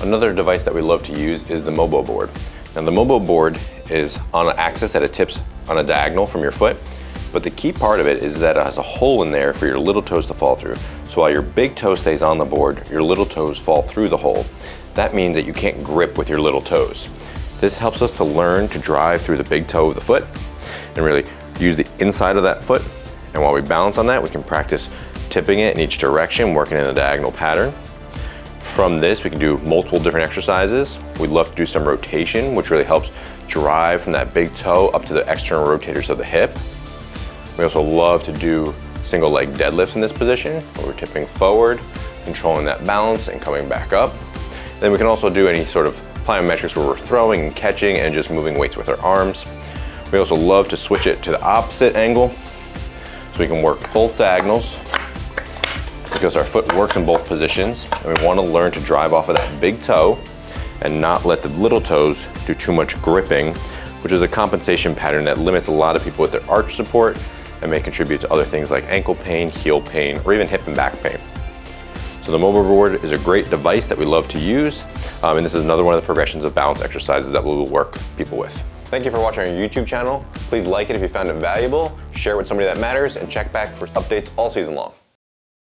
Another device that we love to use is the MOBO board. Now the MOBO board is on an axis that it tips on a diagonal from your foot, but the key part of it is that it has a hole in there for your little toes to fall through. So while your big toe stays on the board, your little toes fall through the hole. That means that you can't grip with your little toes. This helps us to learn to drive through the big toe of the foot and really use the inside of that foot. And while we balance on that, we can practice tipping it in each direction, working in a diagonal pattern. From this, we can do multiple different exercises. We'd love to do some rotation, which really helps drive from that big toe up to the external rotators of the hip. We also love to do single leg deadlifts in this position, where we're tipping forward, controlling that balance and coming back up. Then we can also do any sort of plyometrics where we're throwing and catching and just moving weights with our arms. We also love to switch it to the opposite angle, so we can work both diagonals, because our foot works in both positions, and we want to learn to drive off of that big toe and not let the little toes do too much gripping, which is a compensation pattern that limits a lot of people with their arch support and may contribute to other things like ankle pain, heel pain, or even hip and back pain. So the MOBO board is a great device that we love to use, and this is another one of the progressions of balance exercises that we will work people with. Thank you for watching our YouTube channel. Please like it if you found it valuable, share it with somebody that matters, and check back for updates all season long.